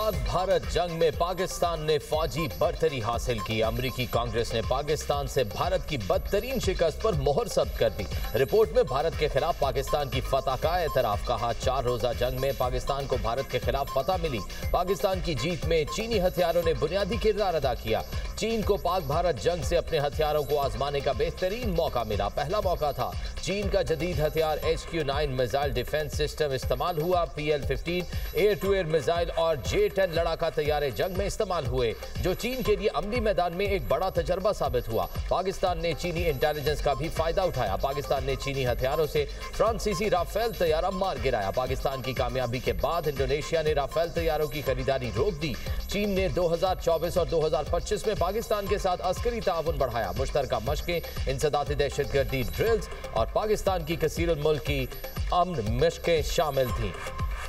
पाक भारत जंग में पाकिस्तान ने फौजी बरतरी हासिल की। अमेरिकी कांग्रेस ने पाकिस्तान से भारत की बदतरीन शिकस्त पर मोहर सब्त कर दी। रिपोर्ट में भारत के खिलाफ पाकिस्तान की फतह का एतराफ। कहा, 4 रोजा जंग में पाकिस्तान को भारत के खिलाफ फतह मिली। पाकिस्तान की जीत में चीनी हथियारों ने बुनियादी किरदार अदा किया। चीन को पाक भारत जंग से अपने हथियारों को आजमाने का बेहतरीन मौका मिला। पहला मौका था। चीन का जदीद हथियार HQ-9 मिसाइल डिफेंस सिस्टम इस्तेमाल हुआ। PL-15 air to air missile और J-10 लड़ाका तैयारे जंग में इस्तेमाल हुए, जो चीन के लिए अमली मैदान में एक बड़ा तजर्बा साबित हुआ। पाकिस्तान ने चीनी इंटेलिजेंस का भी फायदा उठाया। पाकिस्तान ने चीनी हथियारों से फ्रांसीसी राफेल तैयारा मार गिराया। पाकिस्तान की कामयाबी के बाद इंडोनेशिया ने राफेल तैयारों की खरीदारी रोक दी। चीन ने 2024 और 2025 में पाकिस्तान के साथ अस्करी ताउन बढ़ाया। मुश्तरका मशकें, इंसदाती दहशतगर्दी ड्रिल्स और पाकिस्तान की कसीरुल मुल्क की अमन मशकें शामिल थीं।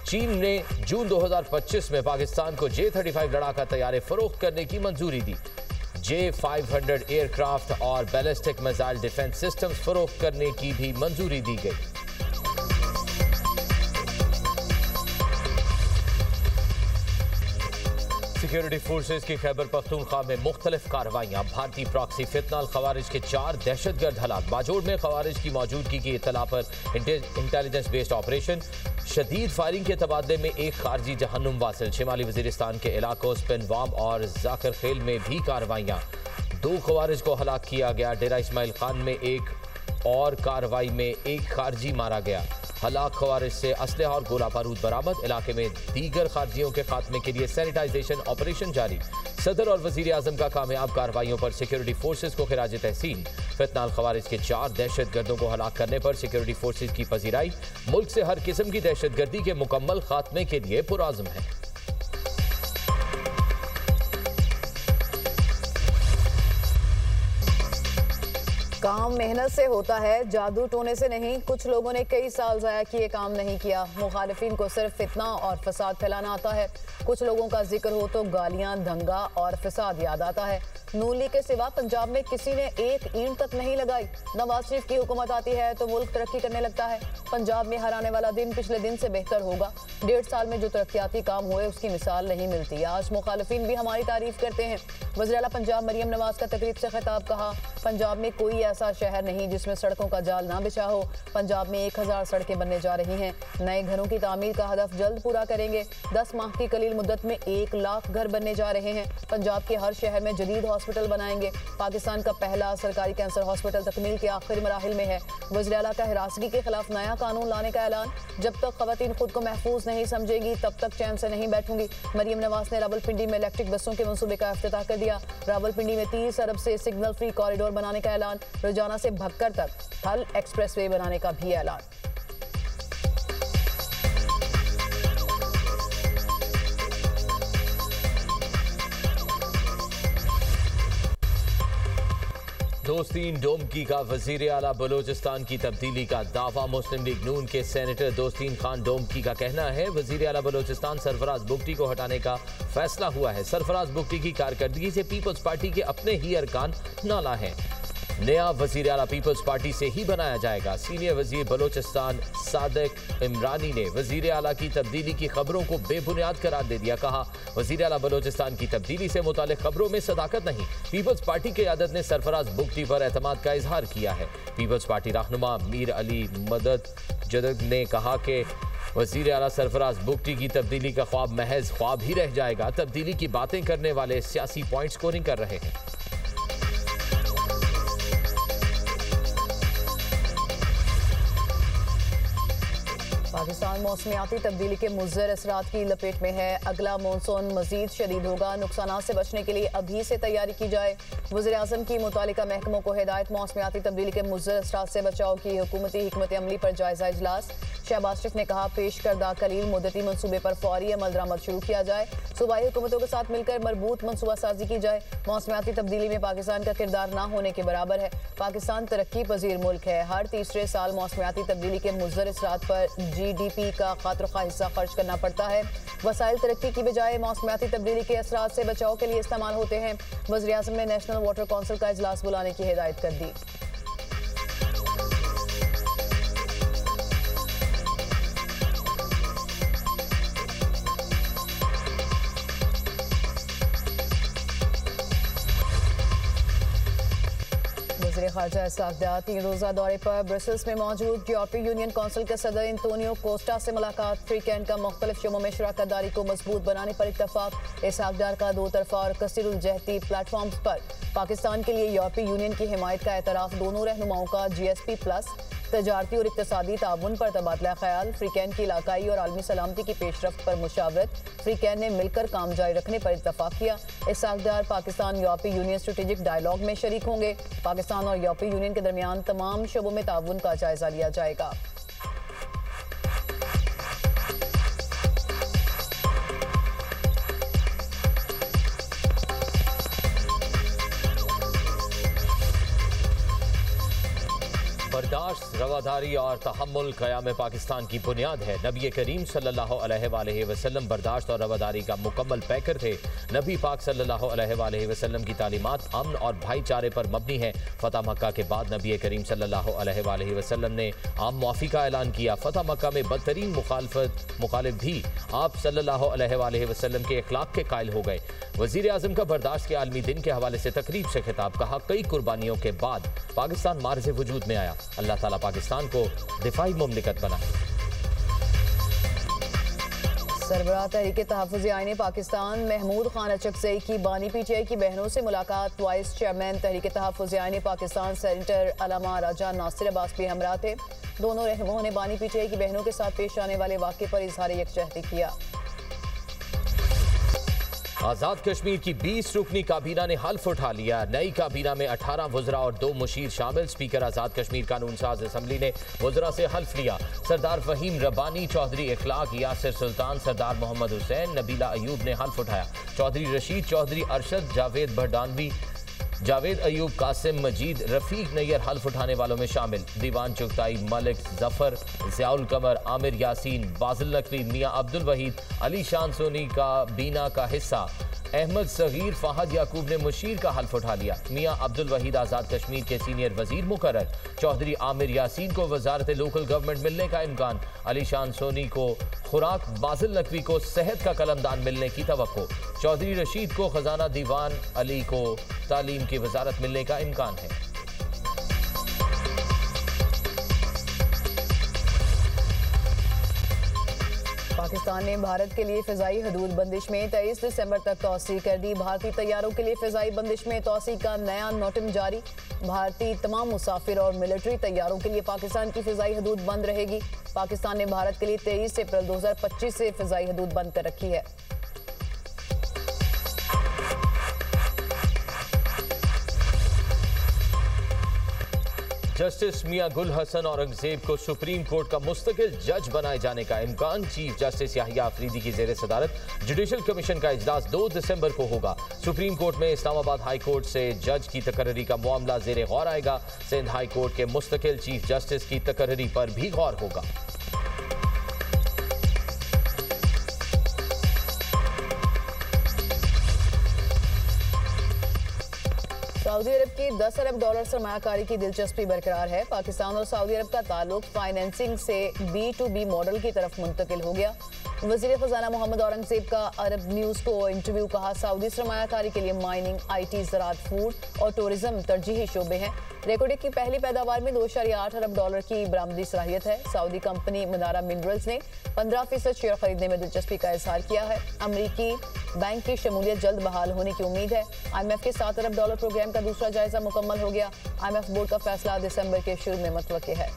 चीन ने जून 2025 में पाकिस्तान को J-35 लड़ाका तैयारे फरोख्त करने की मंजूरी दी। J-500 एयरक्राफ्ट और बैलिस्टिक मिसाइल डिफेंस सिस्टम्स फरोख्त करने की भी मंजूरी दी गई। सिक्योरिटी फोर्सेज की खैबर पख्तूनख्वा में मुख्तलिफ कार्रवाइयाँ। भारतीय प्रॉक्सी फितनाल खवारिज के 4 दहशतगर्द हलाक। बाजोड़ में खवारिज की मौजूदगी की इत्तला पर इंटेलिजेंस बेस्ड ऑपरेशन। शदीद फायरिंग के तबादले में एक खारजी जहन्नुम वासिल। शिमाली वजीरिस्तान के इलाकों स्पिनवाम और जाकर खेल में भी कार्रवाइयाँ। 2 खवारिज को हलाक किया गया। डेरा इस्माइल खान में एक और कार्रवाई में एक खारजी मारा गया। हलाक खवारिज से असलहा और गोला बारूद बरामद। इलाके में दीगर खारजियों के खात्मे के लिए सैनिटाइजेशन ऑपरेशन जारी। सदर और वजीर आजम का कामयाब कार्रवाइयों पर सिक्योरिटी फोर्सेज को खिराज तहसीन। फितनाल खवारिज के 4 दहशतगर्दों को हलाक करने पर सिक्योरिटी फोर्सेज की पजीराई। मुल्क से हर किस्म की दहशतगर्दी के मुकम्मल खात्मे के लिए पुरआज़म है। काम मेहनत से होता है, जादू टोने से नहीं। कुछ लोगों ने कई साल ज़ाया किए, काम नहीं किया। मुखालिफिन को सिर्फ फितना और फसाद फैलाना आता है। कुछ लोगों का जिक्र हो तो गालियां, दंगा और फसाद याद आता है। नून लीग के सिवा पंजाब में किसी ने एक ईंट तक नहीं लगाई। नवाज शरीफ की हुकूमत आती है तो मुल्क तरक्की करने लगता है। पंजाब में हर आने वाला दिन पिछले दिन से बेहतर होगा। 1.5 साल में जो तरक्याती काम हुए उसकी मिसाल नहीं मिलती। आज मुखालिफिन भी हमारी तारीफ करते हैं। वज़ीर आला पंजाब मरियम नवाज का तकरीब से खिताब। कहा, पंजाब में कोई ऐसा शहर नहीं जिसमें सड़कों का जाल ना बिछा हो। पंजाब में 1000 सड़कें बनने जा रही हैं। नए घरों की तामीर का हदफ जल्द पूरा करेंगे। 10 माह की कलील मुद्दत में 1 लाख घर बनने जा रहे हैं। पंजाब के हर शहर में जदीद हॉस्पिटल बनाएंगे। पाकिस्तान का पहला सरकारी कैंसर हॉस्पिटल तकमील के आखिरी मराहिल में है। वज़ीर आला का हिरासगी के खिलाफ नया कानून लाने का ऐलान। जब तक खवातीन खुद को महफूज नहीं समझेंगी तब तक चैन से नहीं बैठूंगी। मरियम नवाज ने रावलपिंडी में इलेक्ट्रिक बसों के मंसूबे का इफ्तिताह कर दिया। रावलपिंडी में 30 अरब से सिग्नल फ्री कॉरिडोर बनाने का ऐलान। रोजाना से भक्कर तक थल एक्सप्रेसवे बनाने का भी ऐलान। दोस्तीन डोमकी का वजीर आला बलोचिस्तान की तब्दीली का दावा। मुस्लिम लीग नून के सेनेटर दोस्तीन खान डोमकी का कहना है, वजीर आला बलोचिस्तान सरफराज बुगटी को हटाने का फैसला हुआ है। सरफराज बुगटी की कारकर्दगी से पीपल्स पार्टी के अपने ही अरकान नाला हैं। नया वजीर आला पीपल्स पार्टी से ही बनाया जाएगा। सीनियर वजीर बलोचिस्तान सादिक इमरानी ने वजीर आला की तब्दीली की खबरों को बेबुनियाद करार दे दिया। कहा, वजीर आला बलोचिस्तान की तब्दीली से मुतालिक खबरों में सदाकत नहीं। पीपल्स पार्टी की क़यादत ने सरफराज बुगटी पर एतमाद का इजहार किया है। पीपल्स पार्टी रहनुमा मीर अली मदद जदद ने कहा कि वजीर आला सरफराज बुगटी की तब्दीली का ख्वाब महज ख्वाब ही रह जाएगा। तब्दीली की बातें करने वाले सियासी पॉइंट स्कोरिंग कर रहे हैं। पाकिस्तान मौसमियाती तब्दीली के मुज़र असरात की लपेट में है। अगला मानसून मजीद शदीद होगा। नुकसान से बचने के लिए अभी से तैयारी की जाए। वज़ीर आज़म की मुतालिका महकमों को हिदायत। मौसमियाती तब्दीली के मुज़र असरात से बचाव की हुकूमती हिकमत अमली पर जायजा इजलास। शहबाज शरीफ ने कहा, पेश करदा कलील मुद्दती मनसूबे पर फौरी अमल दरामद शुरू किया जाए। सूबाई हुकूमतों के साथ मिलकर मरबूत मनसूबा साजी की जाए। मौसमियाती तब्दीली में पाकिस्तान का किरदार ना होने के बराबर है। पाकिस्तान तरक्की पजीर मुल्क है। हर तीसरे साल मौसमियाती तब्दीली के मुज़र असरात पर GDP का खातरखा हिस्सा खर्च करना पड़ता है। वसाइल तरक्की की बजाय मौसमियाती तब्दीली के असरात से बचाव के लिए इस्तेमाल होते हैं। वज़ीर आज़म ने नेशनल वाटर काउंसिल का इजलास बुलाने की हिदायत कर दी। खारजा इस्हाक डार 3 रोज़ा दौरे पर ब्रसल्स में मौजूद। यूरोपीय यूनियन कौंसिल के सदर एंटोनियो कोस्टा से मुलाकात। फ्रीकैन का मुख्तलिफ शोबों में शराकतदारी को मजबूत बनाने पर इत्तफाक। इस्हाक डार का दो तरफा और कसीरुल-जहती प्लेटफॉर्म्स पर पाकिस्तान के लिए यूरोपीय यूनियन की हिमायत का एतराफ़। दोनों रहनुमाओं का GSP+ तजारती और इक्तसादी ताउन पर तबादला ख्याल। फ्रीकैन की इलाकाई और आलमी सलामती की पेशरफ्त पर मुशावरत। फ्रीकैन ने मिलकर काम जारी रखने पर इत्तफाक किया। इस्हाक डार पाकिस्तान यूरोपीय यूनियन स्ट्रेटेजिक डायलॉग में शरीक होंगे। पाकिस्तान और यूरोपीय यूनियन के दरमियान तमाम शोबों में ताउन का जायजा लिया जाएगा। बर्दाश्त, रवादारी और तहम्मुल क़याम पाकिस्तान की बुनियाद है। नबी करीम सल्लल्लाहु अलैहि वसल्लम बर्दाश्त और रवादारी का मुकम्मल पैकर थे। नबी पाक सल्लल्लाहु अलैहि वसल्लम की तालीमात अमन और भाईचारे पर मबनी है। फतह मक्का के बाद नबी करीम सल्लल्लाहु अलैहि वसल्लम ने आम मुआफ़ी का ऐलान किया। फतह मक्का में बदतरीन मुखालिफ भी आप सल्लल्लाहु अलैहि वसल्लम के अखलाक के कायल हो गए। वज़ीर आज़म का बर्दाश्त के आलमी दिन के हवाले से तकरीब से खिताब। कहा, कई कुर्बानियों के बाद पाकिस्तान मार्ज़े वजूद में आया। अल्लाह ताला पाकिस्तान को दिफाई मुमलिकत बनाए। सरबराह तहरीक तहफ़्फ़ुज़ आईन पाकिस्तान महमूद खान अचकज़ई की बानी PTI की बहनों से मुलाकात। वाइस चेयरमैन तहरीक तहफ़्फ़ुज़ आईन पाकिस्तान सेनेटर अलामा राजा नासिर अब्बास भी हमरा थे। दोनों रहनुमाओं ने बानी PTI की बहनों के साथ पेश आने वाले वाक़े पर इज़हार यकजहती किया। आज़ाद कश्मीर की 20 रुकनी काबीना ने हल्फ उठा लिया। नई काबीना में 18 वज़रा और 2 मुशीर शामिल। स्पीकर आज़ाद कश्मीर कानून साज असम्बली ने वज़रा से हल्फ लिया। सरदार फ़हीम रब्बानी, चौधरी इखलाक, यासिर सुल्तान, सरदार मोहम्मद हुसैन, नबीला अयूब ने हल्फ उठाया। चौधरी रशीद, चौधरी अरशद, जावेद बरदानवी, जावेद अयूब, कासिम मजीद, रफ़ीक नैयर हल्फ उठाने वालों में शामिल। दीवान चुगताई, मलिक ज़फ़र, ज़ियाउल कमर, आमिर यासीन, बाज़िल नकवी, मियाँ अब्दुल वहीद, अली शान सोनी का बीना का हिस्सा। अहमद सगीर, फ़हद याकूब ने मुशीर का हल्फ उठा लिया। मियाँ अब्दुल वहीद आज़ाद कश्मीर के सीनियर वज़ीर मुकर्रर। चौधरी आमिर यासीन को वज़ारत लोकल गवर्नमेंट मिलने का इम्कान। अली शान सोनी को खुराक, बाज़िल नकवी को सेहत का कलमदान मिलने की तवक्को। चौधरी रशीद को खजाना, दीवान अली को तालीम की वज़ारत मिलने का इम्कान है। पाकिस्तान ने भारत के लिए फ़िज़ाई हदूद बंदिश में 23 दिसंबर तक तौसी कर दी। भारतीय तैयारों के लिए फ़िज़ाई बंदिश में तौसी का नया नोटिम जारी। भारतीय तमाम मुसाफिर और मिलिट्री तैयारों के लिए पाकिस्तान की फ़िज़ाई हदूद बंद रहेगी। पाकिस्तान ने भारत के लिए 23 अप्रैल 2025 से फ़िज़ाई हदूद बंद कर रखी है। जस्टिस मियां गुल हसन औरंगजेब को सुप्रीम कोर्ट का मुस्तकिल जज बनाए जाने का इम्कान। चीफ जस्टिस याहिया अफरीदी की जेर सदारत जुडिशल कमीशन का इजलास 2 दिसंबर को होगा। सुप्रीम कोर्ट में इस्लामाबाद हाई कोर्ट से जज की तकर्री का मामला जेर गौर आएगा। सिंध हाई कोर्ट के मुस्तकिल चीफ जस्टिस की तकर्री पर भी गौर होगा। सऊदी अरब की 10 अरब डॉलर सरमायाकारी की दिलचस्पी बरकरार है। पाकिस्तान और सऊदी अरब का ताल्लुक फाइनेंसिंग से B2B मॉडल की तरफ मुंतकिल हो गया। वज़ीर ख़ज़ाना मोहम्मद औरंगजेब का अरब न्यूज़ को इंटरव्यू। कहा, सऊदी सरमायाकारी के लिए माइनिंग, IT, ज़राअत, फूड और टूरिज्म तरजीही शोबे हैं। रेकॉर्ड की पहली पैदावार में 2.8 अरब डॉलर की बरामदी सलाहियत है। सऊदी कंपनी मनारा मिनरल्स ने 15% शेयर खरीदने में दिलचस्पी का इजहार किया है। अमरीकी बैंक की शमूलियत जल्द बहाल होने की उम्मीद है। IMF के 7 अरब डॉलर प्रोग्राम का दूसरा जायजा मुकम्मल हो गया। IMF बोर्ड का फैसला दिसंबर के शुरू में मुतवक्के है।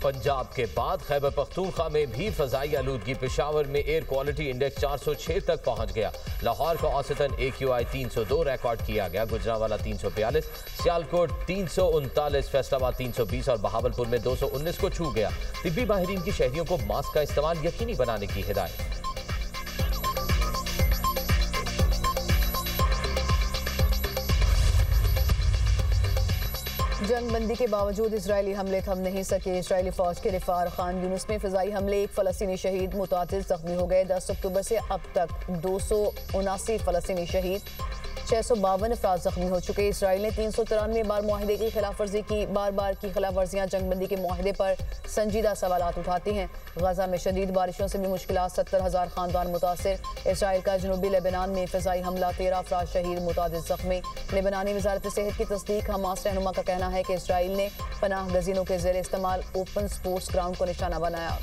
पंजाब के बाद खैबर पख्तूनख्वा में भी फ़ज़ाई आलूदगी। पेशावर में एयर क्वालिटी इंडेक्स 406 तक पहुंच गया। लाहौर का औसतन AQI 302 रिकॉर्ड किया गया। गुजरांवाला 342, सियालकोट 339, फैसलाबाद 320 और बहावलपुर में 219 को छू गया। तिब्बी माहिरीन की शहरियों को मास्क का इस्तेमाल यकीनी बनाने की हिदायत। जंगबंदी के बावजूद इजरायली हमले थम नहीं सके। इजरायली फौज के रिफार खान यूनुस में फ़िज़ाई हमले, 1 फ़लस्तीनी शहीद, मुतादिद ज़ख्मी हो गए। 10 अक्टूबर से अब तक 279 फ़लस्तीनी शहीद। 652 अफराद जख्मी हो चुके। इसराइल ने 393 बार मुआहिदे की खिलाफ वर्जी की। बार बार की खिलाफ वर्जियाँ जंगबंदी के मुआहिदे पर संजीदा सवालात उठाती हैं। गजा में शदीद बारिशों से भी मुश्किलात, 70,000 खानदान मुतासिर। इसराइल का जनूबी लेबनान में फिजाई हमला, 13 अफराद शहीद, मुतादिद जख्मी। लेबनानी वजारत सेहत की तस्दीक। हमास रहनुमा का कहना है कि इसराइल ने पनाह गजीनों के ज़ेर इस्तेमाल ओपन स्पोर्ट्स ग्राउंड को निशाना बनाया।